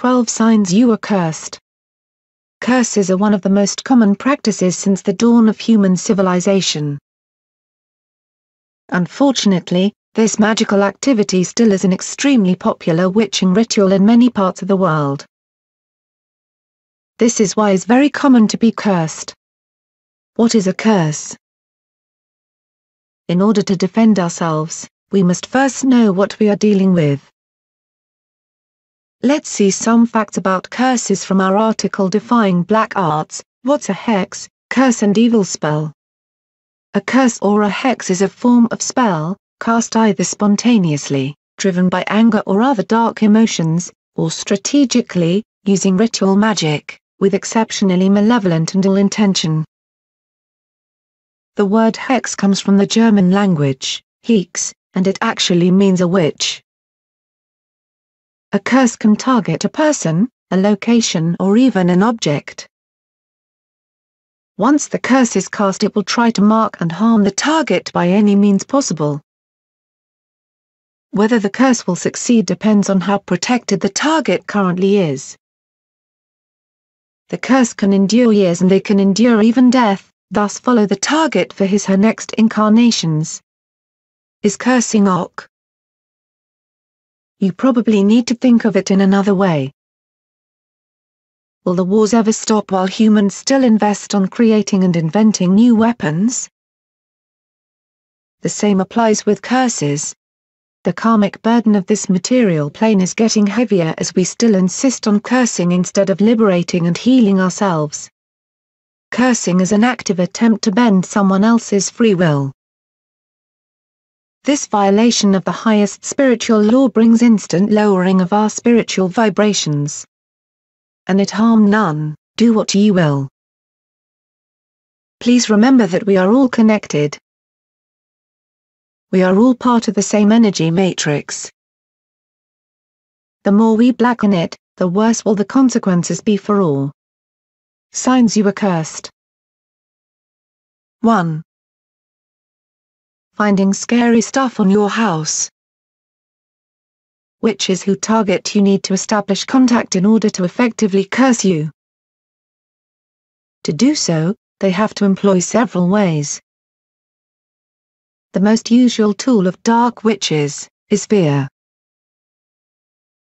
12 signs you are cursed. Curses are one of the most common practices since the dawn of human civilization. Unfortunately, this magical activity still is an extremely popular witching ritual in many parts of the world. This is why it's very common to be cursed. What is a curse? In order to defend ourselves, we must first know what we are dealing with. Let's see some facts about curses from our article Defying Black Arts, What's a Hex, Curse and Evil Spell? A curse or a hex is a form of spell, cast either spontaneously, driven by anger or other dark emotions, or strategically, using ritual magic, with exceptionally malevolent and ill intention. The word hex comes from the German language, Hexe, and it actually means a witch. A curse can target a person, a location or even an object. Once the curse is cast, it will try to mark and harm the target by any means possible. Whether the curse will succeed depends on how protected the target currently is. The curse can endure years and they can endure even death, thus follow the target for his/her next incarnations. Is cursing ok? You probably need to think of it in another way. Will the wars ever stop while humans still invest on creating and inventing new weapons? The same applies with curses. The karmic burden of this material plane is getting heavier as we still insist on cursing instead of liberating and healing ourselves. Cursing is an active attempt to bend someone else's free will. This violation of the highest spiritual law brings instant lowering of our spiritual vibrations. And it harm none, do what ye will. Please remember that we are all connected. We are all part of the same energy matrix. The more we blacken it, the worse will the consequences be for all. Signs you are cursed. 1. Finding scary stuff on your house. Witches who target you need to establish contact in order to effectively curse you. To do so, they have to employ several ways. The most usual tool of dark witches is fear.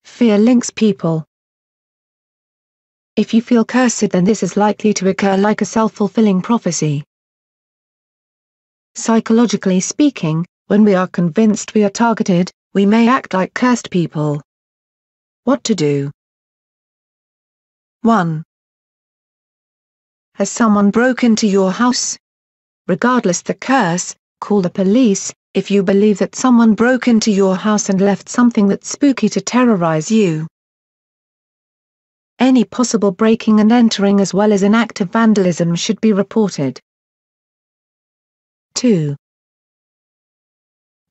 Fear links people. If you feel cursed, then this is likely to occur like a self-fulfilling prophecy. Psychologically speaking, when we are convinced we are targeted, we may act like cursed people. What to do? 1. Has someone broken into your house? Regardless the curse, call the police, if you believe that someone broke into your house and left something that's spooky to terrorize you. Any possible breaking and entering as well as an act of vandalism should be reported. 2.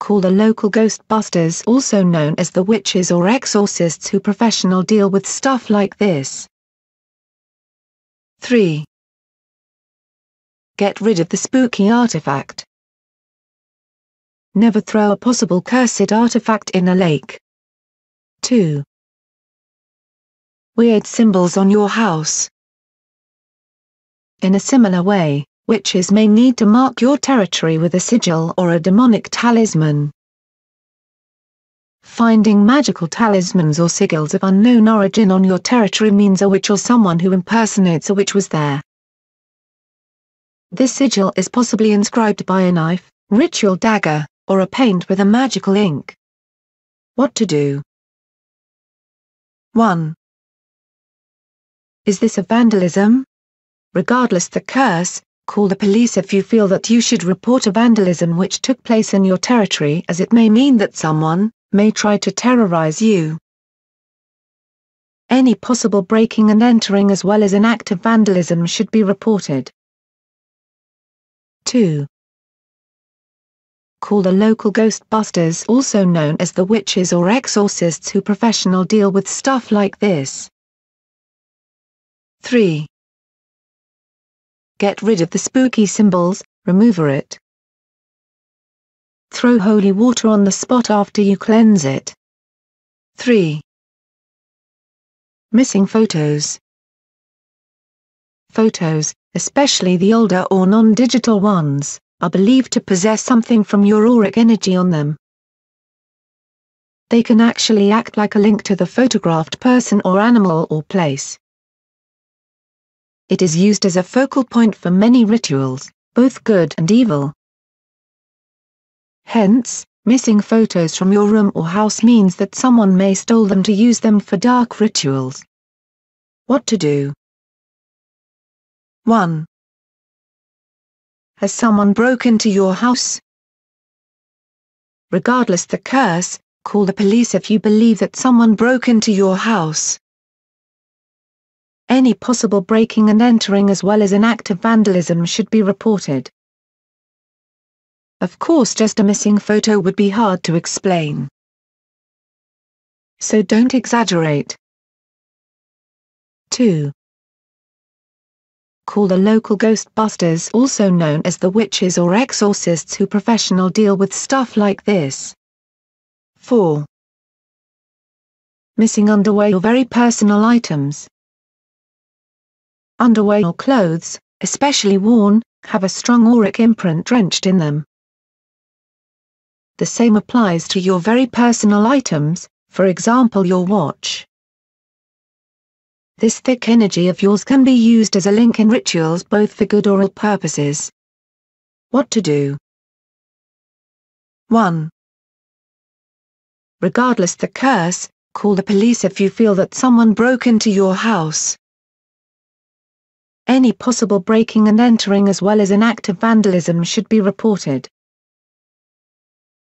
Call the local ghostbusters, also known as the witches or exorcists who professionally deal with stuff like this. 3. Get rid of the spooky artifact. Never throw a possible cursed artifact in a lake. 2. Weird symbols on your house. In a similar way, witches may need to mark your territory with a sigil or a demonic talisman. Finding magical talismans or sigils of unknown origin on your territory means a witch or someone who impersonates a witch was there. This sigil is possibly inscribed by a knife, ritual dagger, or a paint with a magical ink. What to do? 1. Is this a vandalism? Regardless the curse, call the police if you feel that you should report a vandalism which took place in your territory, as it may mean that someone may try to terrorize you. Any possible breaking and entering as well as an act of vandalism should be reported. 2. Call the local ghostbusters, also known as the witches or exorcists who professionally deal with stuff like this. 3. Get rid of the spooky symbols, remove it. Throw holy water on the spot after you cleanse it. 3. Missing photos. Photos, especially the older or non-digital ones, are believed to possess something from your auric energy on them. They can actually act like a link to the photographed person or animal or place. It is used as a focal point for many rituals, both good and evil. Hence, missing photos from your room or house means that someone may stole them to use them for dark rituals. What to do? 1. Has someone broken into your house? Regardless the curse, call the police if you believe that someone broke into your house. Any possible breaking and entering as well as an act of vandalism should be reported. Of course, just a missing photo would be hard to explain, so don't exaggerate. 2. Call the local ghostbusters, also known as the witches or exorcists who professionally deal with stuff like this. 4. Missing underwear or very personal items. Underwear or clothes, especially worn, have a strong auric imprint drenched in them. The same applies to your very personal items, for example your watch. This thick energy of yours can be used as a link in rituals both for good or ill purposes. What to do? 1. Regardless the curse, call the police if you feel that someone broke into your house. Any possible breaking and entering as well as an act of vandalism should be reported.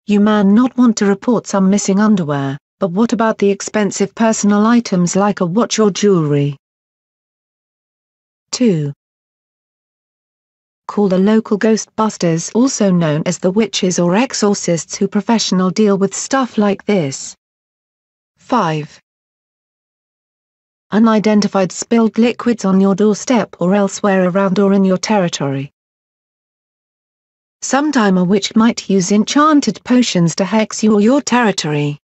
You may not want to report some missing underwear, but what about the expensive personal items like a watch or jewelry? 2. Call the local ghostbusters, also known as the witches or exorcists who professionally deal with stuff like this. 5. Unidentified spilled liquids on your doorstep or elsewhere around or in your territory. Sometime a witch might use enchanted potions to hex you or your territory.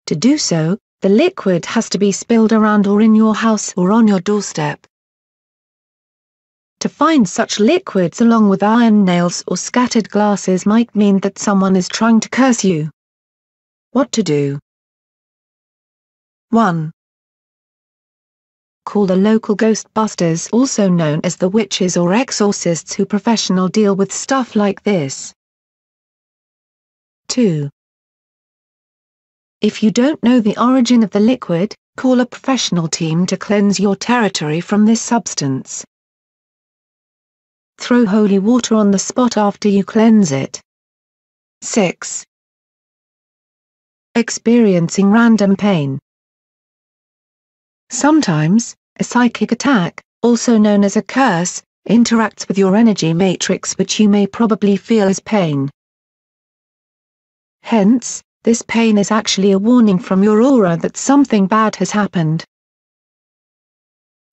To do so, the liquid has to be spilled around or in your house or on your doorstep. To find such liquids along with iron nails or scattered glasses might mean that someone is trying to curse you. What to do? 1. Call the local ghostbusters, also known as the witches or exorcists who professionally deal with stuff like this. 2. If you don't know the origin of the liquid, call a professional team to cleanse your territory from this substance. Throw holy water on the spot after you cleanse it. 6. Experiencing random pain. Sometimes, a psychic attack, also known as a curse, interacts with your energy matrix, which you may probably feel as pain. Hence, this pain is actually a warning from your aura that something bad has happened.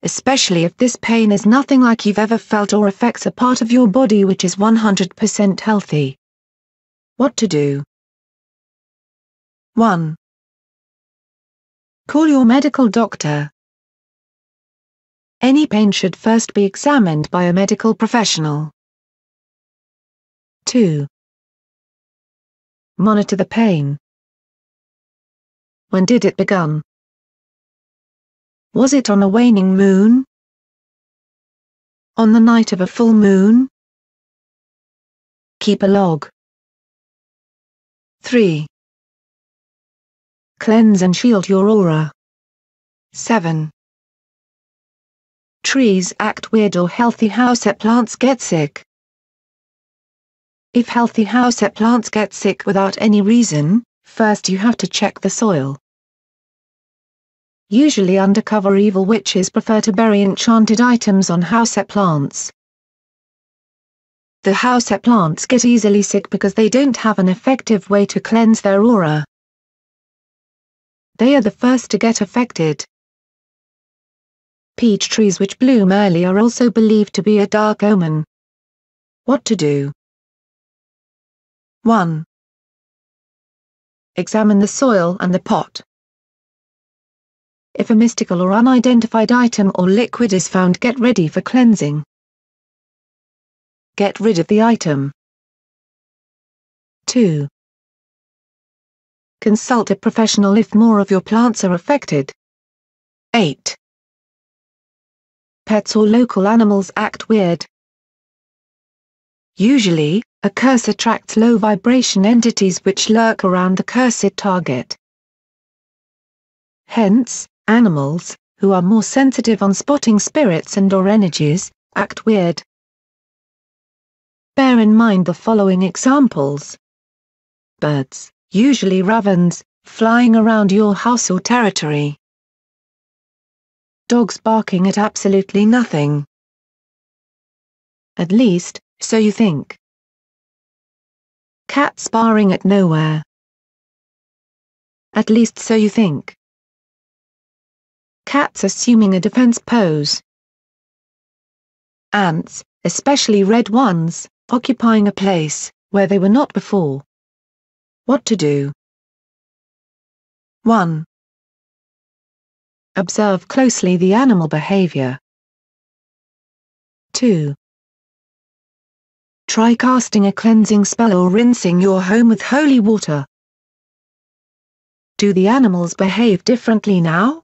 Especially if this pain is nothing like you've ever felt or affects a part of your body which is 100% healthy. What to do? 1. Call your medical doctor. Any pain should first be examined by a medical professional. 2. Monitor the pain. When did it begin? Was it on a waning moon? On the night of a full moon? Keep a log. 3. Cleanse and shield your aura. 7. Trees act weird or healthy houseplants get sick. If healthy houseplants get sick without any reason, first you have to check the soil. Usually undercover evil witches prefer to bury enchanted items on houseplants. The houseplants get easily sick because they don't have an effective way to cleanse their aura. They are the first to get affected. Peach trees which bloom early are also believed to be a dark omen. What to do? 1. Examine the soil and the pot. If a mystical or unidentified item or liquid is found, get ready for cleansing. Get rid of the item. 2. Consult a professional if more of your plants are affected. 8. Pets or local animals act weird. Usually, a curse attracts low-vibration entities which lurk around the cursed target. Hence, animals, who are more sensitive on spotting spirits and/or energies, act weird. Bear in mind the following examples. Birds, usually ravens, flying around your house or territory. Dogs barking at absolutely nothing. At least, so you think. Cats sparring at nowhere. At least so you think. Cats assuming a defense pose. Ants, especially red ones, occupying a place where they were not before. What to do? 1. Observe closely the animal behavior. 2. Try casting a cleansing spell or rinsing your home with holy water. Do the animals behave differently now?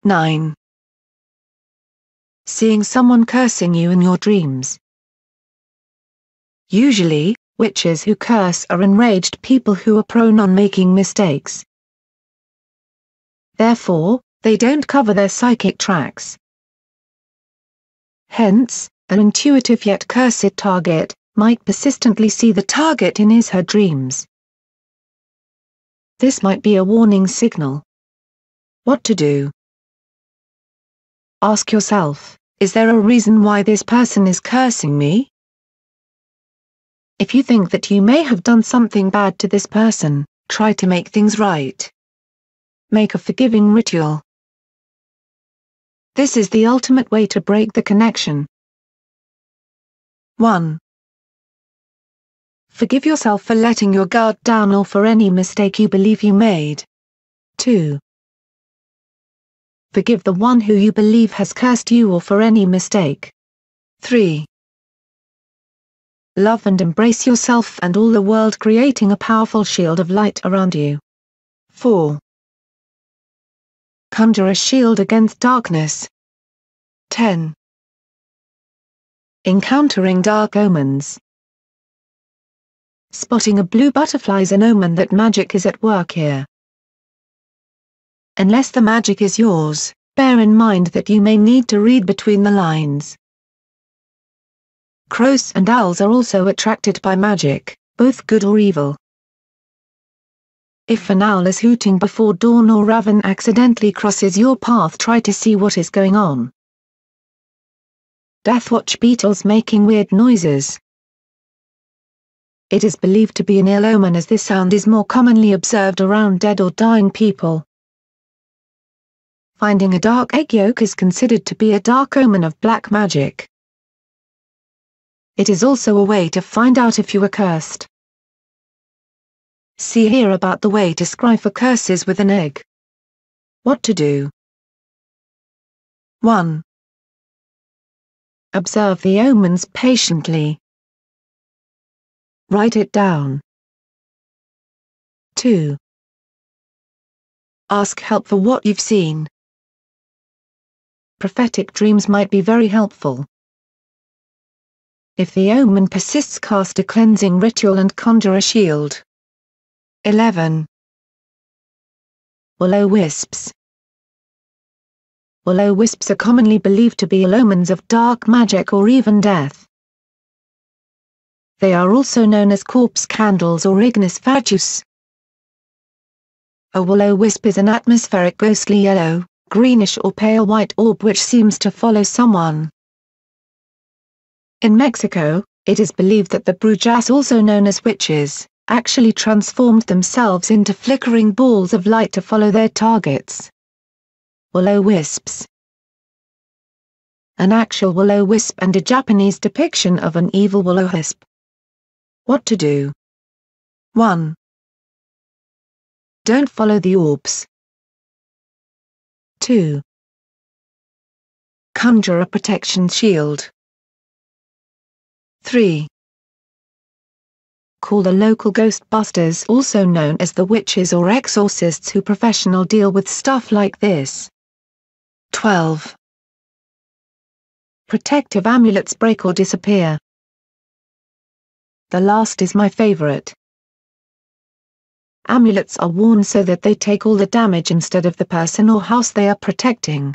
9. Seeing someone cursing you in your dreams. Usually, witches who curse are enraged people who are prone on making mistakes. Therefore, they don't cover their psychic tracks. Hence, an intuitive yet cursed target might persistently see the target in his/her dreams. This might be a warning signal. What to do? Ask yourself, is there a reason why this person is cursing me? If you think that you may have done something bad to this person, try to make things right. Make a forgiving ritual. This is the ultimate way to break the connection. 1. Forgive yourself for letting your guard down or for any mistake you believe you made. 2. Forgive the one who you believe has cursed you or for any mistake. 3. Love and embrace yourself and all the world, creating a powerful shield of light around you. 4. Conjure a shield against darkness. 10. Encountering dark omens. Spotting a blue butterfly is an omen that magic is at work here. Unless the magic is yours, bear in mind that you may need to read between the lines. Crows and owls are also attracted by magic, both good or evil. If an owl is hooting before dawn or raven accidentally crosses your path, try to see what is going on. Deathwatch beetles making weird noises. It is believed to be an ill omen as this sound is more commonly observed around dead or dying people. Finding a dark egg yolk is considered to be a dark omen of black magic. It is also a way to find out if you are cursed. See here about the way to scry for curses with an egg. What to do? 1. Observe the omens patiently. Write it down. 2. Ask help for what you've seen. Prophetic dreams might be very helpful. If the omen persists, cast a cleansing ritual and conjure a shield. 11. Will-o'-wisps. Will-o'-wisps are commonly believed to be omens of dark magic or even death. They are also known as corpse candles or ignis fatuus. A will-o'-wisp is an atmospheric ghostly yellow, greenish or pale white orb which seems to follow someone. In Mexico, it is believed that the brujas, also known as witches, actually transformed themselves into flickering balls of light to follow their targets. Will-o'-wisps. An actual will-o'-wisp and a Japanese depiction of an evil will-o'-wisp. What to do? 1. Don't follow the orbs. 2. Conjure a protection shield. 3. Call the local ghostbusters, also known as the witches or exorcists who professional deal with stuff like this. 12. Protective amulets break or disappear. The last is my favorite. Amulets are worn so that they take all the damage instead of the person or house they are protecting.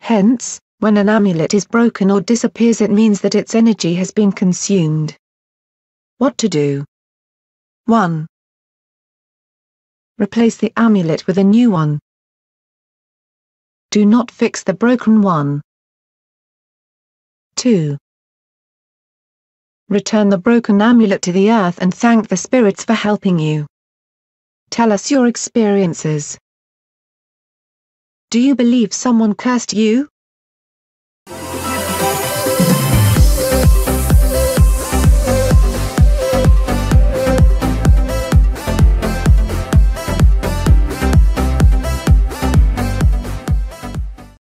Hence, when an amulet is broken or disappears, it means that its energy has been consumed. What to do? 1. Replace the amulet with a new one. Do not fix the broken one. 2. Return the broken amulet to the earth and thank the spirits for helping you. Tell us your experiences. Do you believe someone cursed you?